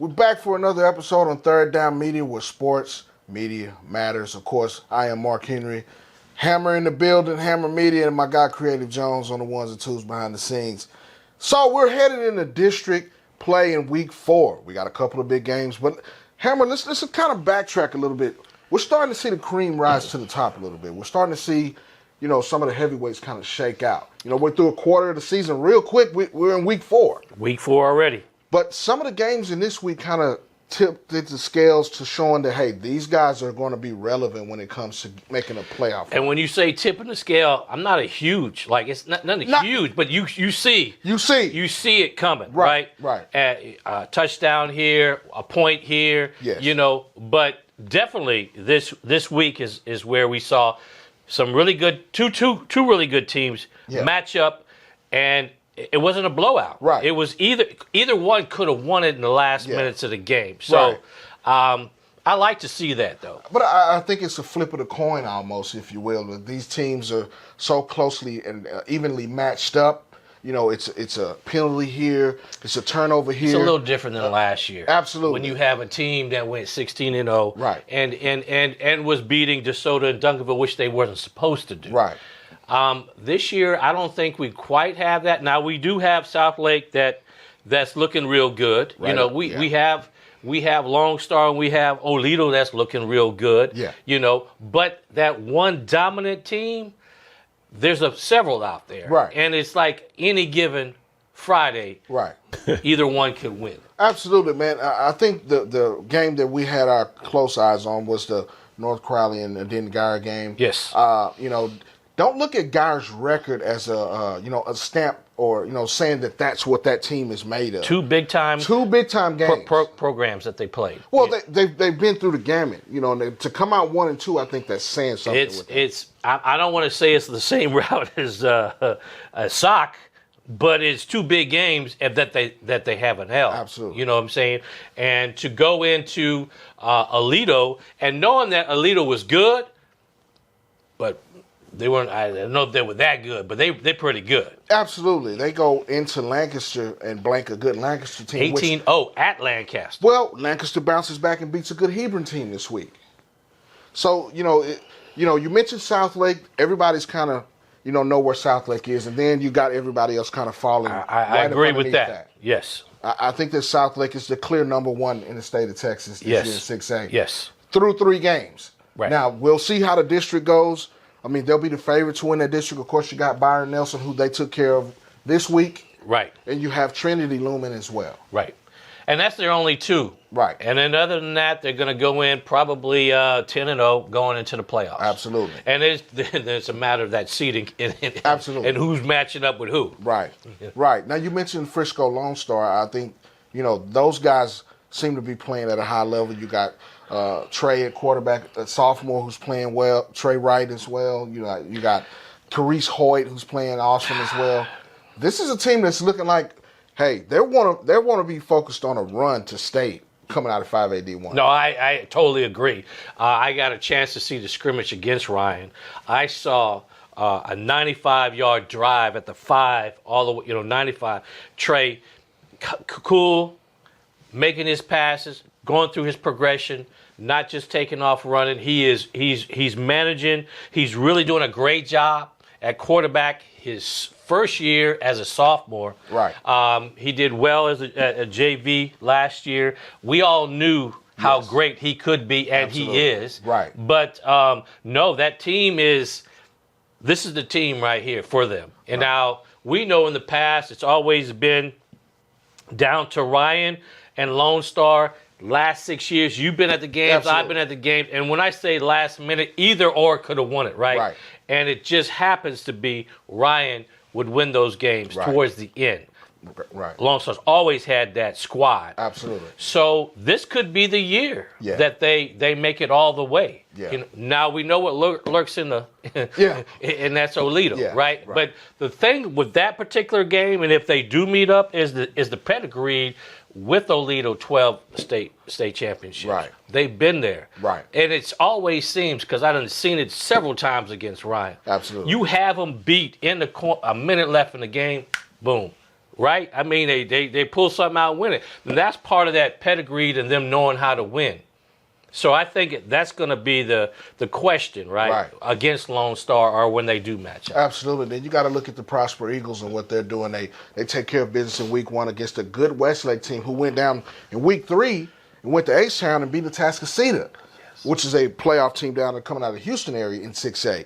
We're back for another episode on Third Down Media, where sports media matters. Of course, I am Marc Henry. Hammer in the building, Hammer Media, and my guy Creative Jones on the ones and twos behind the scenes. So we're headed into district play in week 4. We got a couple of big games, but Hammer, let's kind of backtrack a little bit. We're starting to see the cream rise to the top a little bit. We're starting to see, some of the heavyweights kind of shake out. We're through a quarter of the season real quick. We're in week 4. Week 4 already. But some of the games in this week kind of tipped the scales to showing that, hey, these guys are going to be relevant when it comes to making a playoff. And when you say tipping the scale, I'm not a huge, it's nothing huge, but you see it coming, right? Right. A touchdown here, a point here, yes. But definitely this week is where we saw some really good, two really good teams match up, and it wasn't a blowout. Right. It was either one could have won it in the last minutes of the game. So I like to see that, though. But I think it's a flip of the coin almost, if you will. These teams are so closely and evenly matched up. It's a penalty here. It's a turnover here. It's a little different than last year. Absolutely. When you have a team that went 16-0 right. and was beating DeSoto and Duncanville, which they wasn't supposed to do. Right. This year, I don't think we quite have that. Now, we do have South Lake that's looking real good. Right. We have Lone Star and we have Olito that's looking real good. Yeah. But that one dominant team, there's several out there. Right. And it's like any given Friday, right. either one could win. Absolutely, man. I think the game that we had our close eyes on was the North Crowley and Denton Geyer game. Yes. Don't look at Geyer's record as a stamp or saying that that's what that team is made of. Two big time games programs that they played. Well, they've been through the gamut, and to come out 1-2, I think that's saying something. I don't want to say it's the same route as SOC, but it's 2 big games that they haven't held. Absolutely. You know what I'm saying? And to go into Alito and knowing that Alito was good, but they weren't. I don't know if they were that good, but they're pretty good. Absolutely. They go into Lancaster and blank a good Lancaster team. 18-0 at Lancaster. Well, Lancaster bounces back and beats a good Hebron team this week. So, you mentioned South Lake. Everybody's kind of, know where South Lake is, and then you got everybody else kind of falling. I agree with that. Yes. I think that South Lake is the clear number 1 in the state of Texas this year in 6A. Yes. Through 3 games. Right. Now, we'll see how the district goes. I mean, they'll be the favorite to win that district. Of course, you got Byron Nelson, who they took care of this week. Right. And you have Trinity looming as well. Right. And that's their only 2. Right. And then other than that, they're going to go in probably 10-0 going into the playoffs. Absolutely. And it's a matter of that seeding Absolutely. And who's matching up with who. Right. Right. Now, you mentioned Frisco Lone Star. I think, those guys seem to be playing at a high level. You got Trey at quarterback, a sophomore who's playing well. Trey Wright as well. You got Carice Hoyt who's playing awesome as well. This is a team that's looking like, hey, they want to be focused on a run to state coming out of 5AD1. No, I totally agree. I got a chance to see the scrimmage against Ryan. I saw a 95-yard drive at the 5, all the way, 95. Trey, cool, making his passes, going through his progression, not just taking off running. He's managing. He's really doing a great job at quarterback his first year as a sophomore. Right. He did well as a JV last year. We all knew how great he could be, and Absolutely. he is. Right. But no, that team this is the team right here for them. And now we know in the past it's always been down to Ryan and Lone Star. Last 6 years, you've been at the games, Absolutely. I've been at the games. And when I say last minute, either or could have won it, right? Right. And it just happens to be Ryan would win those games towards the end. Right. Lone Star's always had that squad. Absolutely. So this could be the year that they make it all the way. Yeah. Now we know what lurks in the and that's Olito, right? But the thing with that particular game, and if they do meet up, is the pedigree with Olito 12 state championships. Right. They've been there. Right. And it's always seems, because I've seen it several times against Ryan. Absolutely. You have them beat in a minute left in the game, boom. right? I mean, they pull something out and win it. And that's part of that pedigree and them knowing how to win. So I think that's going to be the question, right? Against Lone Star or when they do match up. Absolutely. Then you got to look at the Prosper Eagles and what they're doing. They take care of business in week 1 against a good Westlake team who went down in week 3 and went to H-Town and beat the Atascocita, which is a playoff team down there coming out of the Houston area in 6A.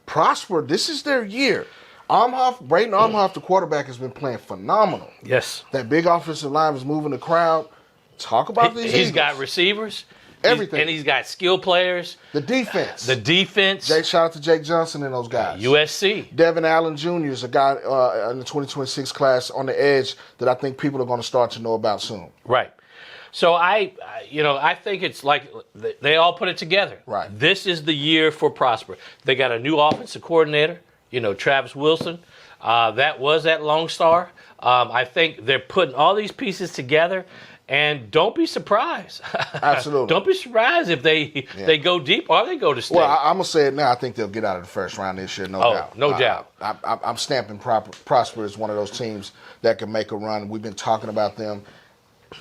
Prosper, this is their year. Braden Armhoff, the quarterback, has been playing phenomenal. Yes. That big offensive line is moving the crowd. Talk about these Eagles. He's got receivers. Everything. And he's got skill players. The defense. Shout out to Jake Johnson and those guys. USC. Devin Allen Jr. is a guy in the 2026 class on the edge that I think people are going to start to know about soon. Right. So I think it's like they all put it together. Right. This is the year for Prosper. They got a new offensive coordinator, Travis Wilson. That was at Lone Star. I think they're putting all these pieces together. And don't be surprised. Absolutely. Don't be surprised if they go deep or they go to state. Well, I'm going to say it now. I think they'll get out of the first round this year, no doubt. No doubt. I'm stamping Prosper as one of those teams that can make a run. We've been talking about them.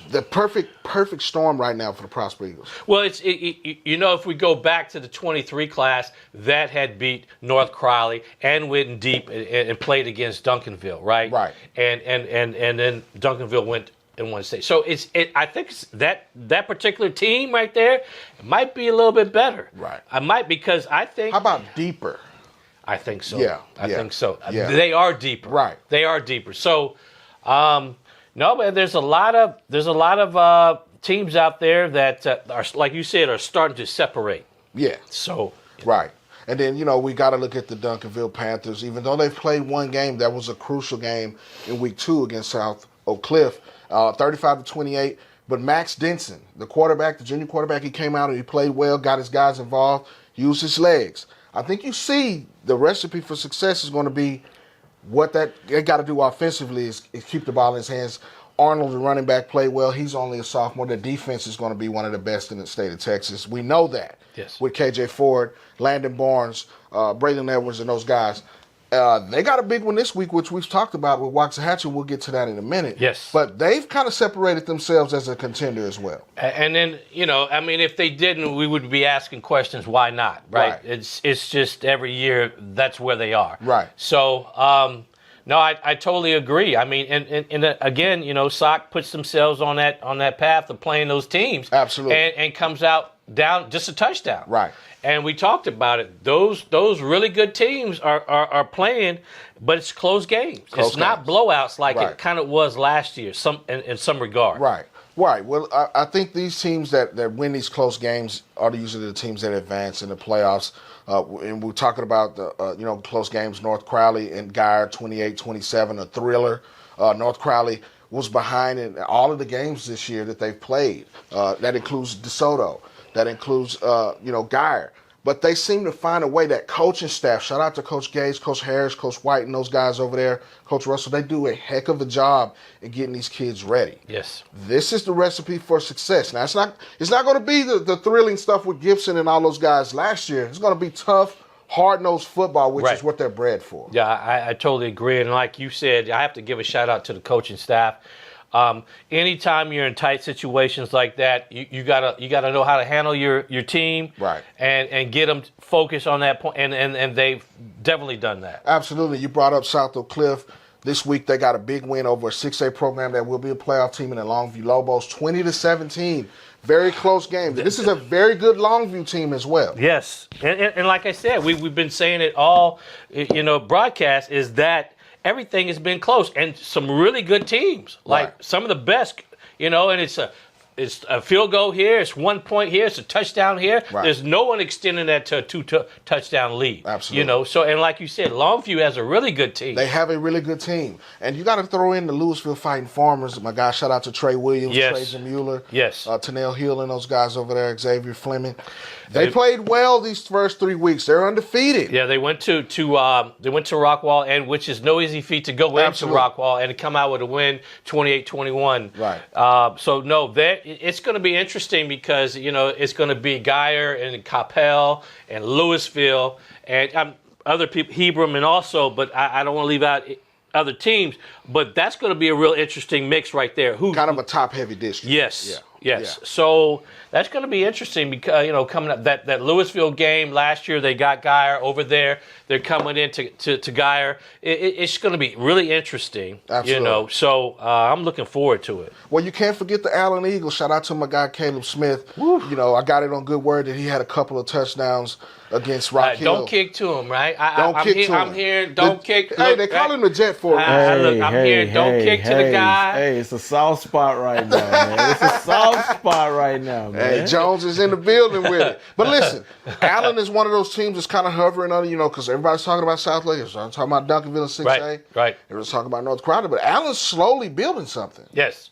The perfect storm right now for the Prosper Eagles. Well, if we go back to the 23 class, that had beat North Crowley and went deep and played against Duncanville, right? Right. And then Duncanville went in one state. So I think that particular team right there might be a little bit better. Right. Because I think. How about deeper? I think so. Yeah. I think so. Yeah. They are deeper. Right. They are deeper. So, no, but there's a lot of teams out there that are, like you said, are starting to separate. Yeah. So. Right. And then, we got to look at the Duncanville Panthers. Even though they've played one game, that was a crucial game in week 2 against South Oak Cliff. 35-28, but Max Denson, the junior quarterback, he came out and he played well, got his guys involved, used his legs. I think you see the recipe for success is going to be what they got to do offensively is keep the ball in his hands. Arnold, the running back, played well. He's only a sophomore. The defense is going to be one of the best in the state of Texas. We know that. Yes. With KJ Ford, Landon Barnes, Braylon Edwards, and those guys. They got a big one this week, which we've talked about with Waxahachie. We'll get to that in a minute. Yes. But they've kind of separated themselves as a contender as well. And then, if they didn't, we would be asking questions, why not, right? It's just every year that's where they are. Right. So, no, I totally agree. I mean, and again, SOC puts themselves on that path of playing those teams. Absolutely. And comes out down just a touchdown. Right. And we talked about it. Those really good teams are playing, but it's close games. It's not blowouts like it kind of was last year, in some regard. Right. Right. Well, I think these teams that win these close games are usually the teams that advance in the playoffs. And we're talking about the close games. North Crowley and Geyer 28-27, a thriller. North Crowley was behind in all of the games this year that they've played. That includes DeSoto. That includes, Geyer. But they seem to find a way, that coaching staff, shout out to Coach Gage, Coach Harris, Coach White, and those guys over there, Coach Russell, they do a heck of a job in getting these kids ready. Yes. This is the recipe for success. Now, it's not going to be the thrilling stuff with Gibson and all those guys last year. It's going to be tough, hard-nosed football, which is what they're bred for. Yeah, I totally agree. And like you said, I have to give a shout-out to the coaching staff. Anytime you're in tight situations like that, you gotta know how to handle your team, right, and get them focused on that point, and they've definitely done that. Absolutely. You brought up South Oak Cliff. This week they got a big win over a 6A program that will be a playoff team in the Longview Lobos, 20-17. Very close game. This is a very good Longview team as well. Yes, and like I said, we've been saying it all, broadcast is that. Everything has been close, and some really good teams, like some of the best, and it's a field goal here, it's 1 point here, it's a touchdown here. Right. There's no one extending that to a touchdown lead. Absolutely. So, and like you said, Longview has a really good team. They have a really good team. And you got to throw in the Louisville Fighting Farmers. My guy, shout out to Trey Williams, Trajan Mueller, Tanel Hill and those guys over there, Xavier Fleming. They played well these first 3 weeks. They're undefeated. Yeah, they went to Rockwall, and which is no easy feat to go into Rockwall and to come out with a win, 28-21. Right. So no, it's going to be interesting because it's going to be Geyer and Coppell and Louisville and other people, Hebron, and also, but I don't want to leave out other teams, but that's going to be a real interesting mix right there. Who kind of a top-heavy district. Yes. Yeah. Yes. So that's going to be interesting because, coming up that Louisville game last year, they got Geyer over there. They're coming into to Geyer. It's going to be really interesting. Absolutely. So I'm looking forward to it. Well, you can't forget the Allen Eagles. Shout out to my guy Caleb Smith. Woo. I got it on good word that he had a couple of touchdowns against Rock Hill. Don't kick to him, right? I'm here. Don't kick. Hey, they call him the Jet for it. I'm here. Don't kick to the guy. Hey, it's a soft spot right now, man. It's a soft spot right now, man. Hey, Jones is in the building with it. But listen, Allen is one of those teams that's kind of hovering on, because everybody's talking about South Lakers. I'm talking about Duncanville and 6A. Right. Everyone's talking about North Crowder. But Allen's slowly building something. Yes.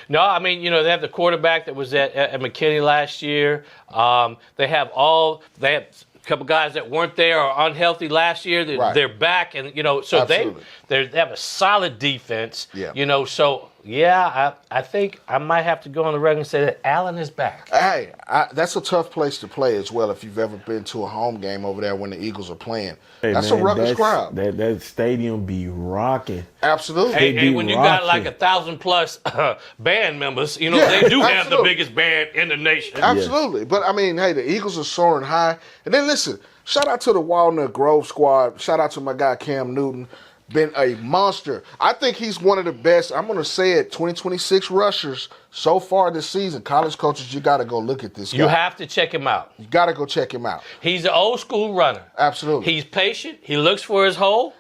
No, I mean, they have the quarterback that was at McKinney last year. They have a couple guys that weren't there or unhealthy last year. They're back, and so they have a solid defense. Yeah. So I think I might have to go on the record and say that Allen is back. Hey, that's a tough place to play as well. If you've ever been to a home game over there when the Eagles are playing, that's a ruckus crowd. That stadium be rocking. Absolutely. Hey, when you got like 1,000+ band members, they do have the biggest band in the nation. Absolutely. Yes. But I mean, hey, the Eagles are soaring high. And then listen, shout out to the Walnut Grove squad. Shout out to my guy Cam Newton. Been a monster. I think he's one of the best, I'm going to say it, 2026 rushers so far this season. College coaches, you got to go look at this guy. You have to check him out. You got to go check him out. He's an old school runner. Absolutely. He's patient. He looks for his hole.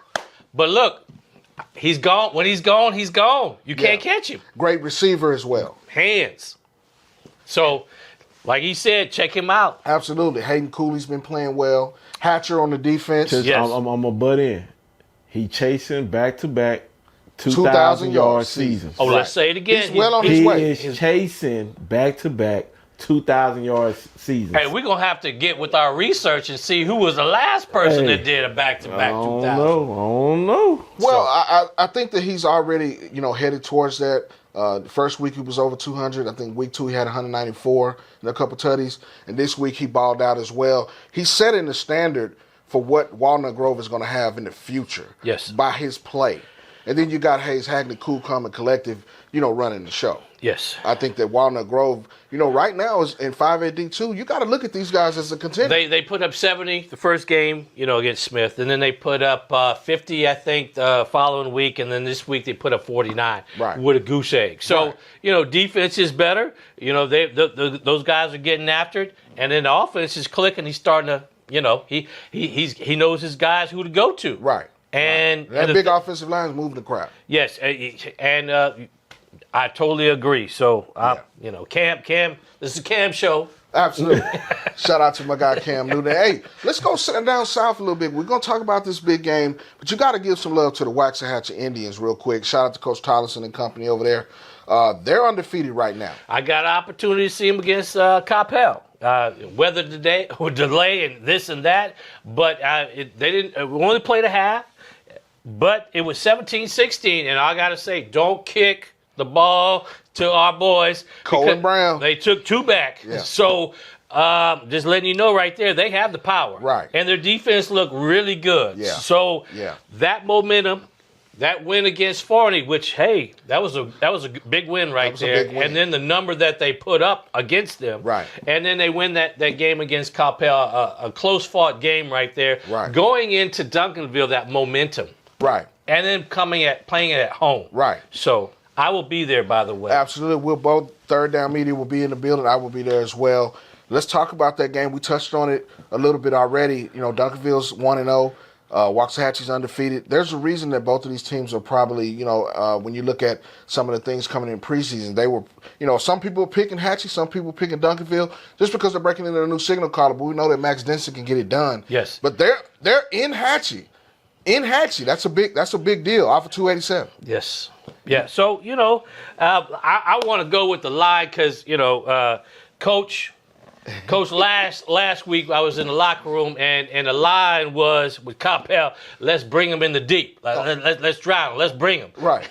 But look, he's gone. When he's gone, he's gone. You can't catch him. Great receiver as well. Hands. So, like he said, check him out. Absolutely. Hayden Cooley's been playing well. Hatcher on the defense. Yes. I'm going to butt in. He chasing back-to-back 2,000-yard seasons. Oh, let's say it again. He's well on his way. He is chasing back-to-back 2,000-yard seasons. Hey, we're going to have to get with our research and see who was the last person that did a back-to-back 2,000. I don't know. Well, I think that he's already, headed towards that. The first week he was over 200. I think week 2 he had 194 and a couple tutties. And this week he balled out as well. He's setting the standard for what Walnut Grove is going to have in the future. Yes. By his play. And then you got Hayes Hagney, Cool Common Collective, running the show. Yes. I think that Walnut Grove, right now is in 5AD2. You got to look at these guys as a contender. They put up 70 the first game, against Smith, and then they put up 50, I think, the following week, and then this week they put up 49 with a goose egg. So, defense is better. Those guys are getting after it, and then the offense is clicking. He's starting to, he knows his guys who to go to. Right. And that big offensive line is moving the crowd. Yes, and I totally agree. So, Cam, this is a Cam show. Absolutely. Shout out to my guy Cam Newton. Hey, let's go sit down south a little bit. We're going to talk about this big game, but you got to give some love to the Waxahachie Indians real quick. Shout out to Coach Tollison and company over there. They're undefeated right now. I got an opportunity to see them against Coppell. Weather today or delay and this and that, but they didn't. We only played a half, but it was 17-16, and I got to say, don't kick the ball to our boys. Cole and Brown. They took 2 back. Yeah. So just letting you know right there, they have the power. Right. And their defense looked really good. Yeah. So that momentum, that win against Forney, which, hey, that was a big win right there. Big win. And then the number that they put up against them. Right. And then they win that game against Coppell, a close-fought game right there. Right. Going into Duncanville, that momentum. Right. And then playing it at home. Right. So I will be there, by the way. Absolutely. We'll both, Third Down Media will be in the building. I will be there as well. Let's talk about that game. We touched on it a little bit already. Duncanville's 1-0. Waxahachie's undefeated. There's a reason that both of these teams are probably, when you look at some of the things coming in preseason, they were, some people are picking Hatchie, some people are picking Duncanville, just because they're breaking into a new signal caller. But we know that Max Denson can get it done. Yes. But they're in Hatchie. In Hatchie, that's a big deal. Off of 287. Yes. Yeah. So I want to go with the lie because Coach last week I was in the locker room and the line was with Coppell, let's bring him in the deep. Let's drown him. Let's bring him. Right.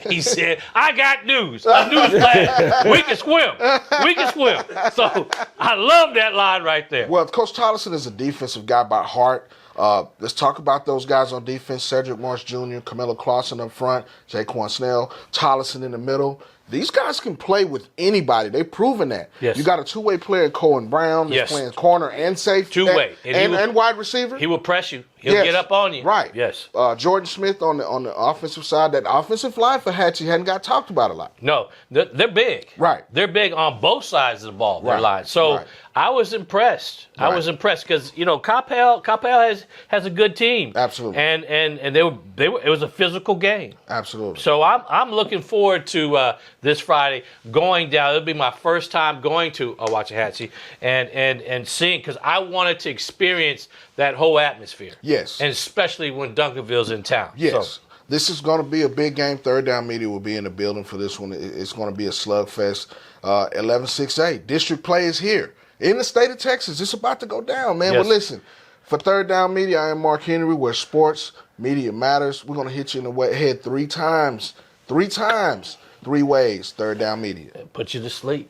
He said, I got news. A news flash. We can swim. We can swim. So I love that line right there. Well, Coach Tollison is a defensive guy by heart. Let's talk about those guys on defense. Cedric Marsh Jr., Camilo Clausen up front, Jaquan Snell, Tollison in the middle. These guys can play with anybody. They've proven that. Yes. You got a two-way player, Cohen Brown, that's playing corner and safety. Two-way. And wide receiver. He will press you. He'll get up on you. Right. Yes. Jordan Smith on the offensive side. That offensive line for Hatchie hadn't got talked about a lot. No, they're big. Right. They're big on both sides of the ball, their line. So I was impressed. I was impressed because, Coppell has a good team. Absolutely. And they were it was a physical game. Absolutely. So I'm looking forward to this Friday going down. It'll be my first time going to Waxahachie and seeing, because I wanted to experience that whole atmosphere. Yes. And especially when Duncanville's in town. Yes. So, this is going to be a big game. Third Down Media will be in the building for this one. It's going to be a slugfest. 11-6-8. District play is here in the state of Texas. It's about to go down, man. Yes. But listen, for Third Down Media, I am Marc Henry, where sports media matters. We're going to hit you in the head 3 times. 3 times. 3 ways. Third Down Media. put you to sleep.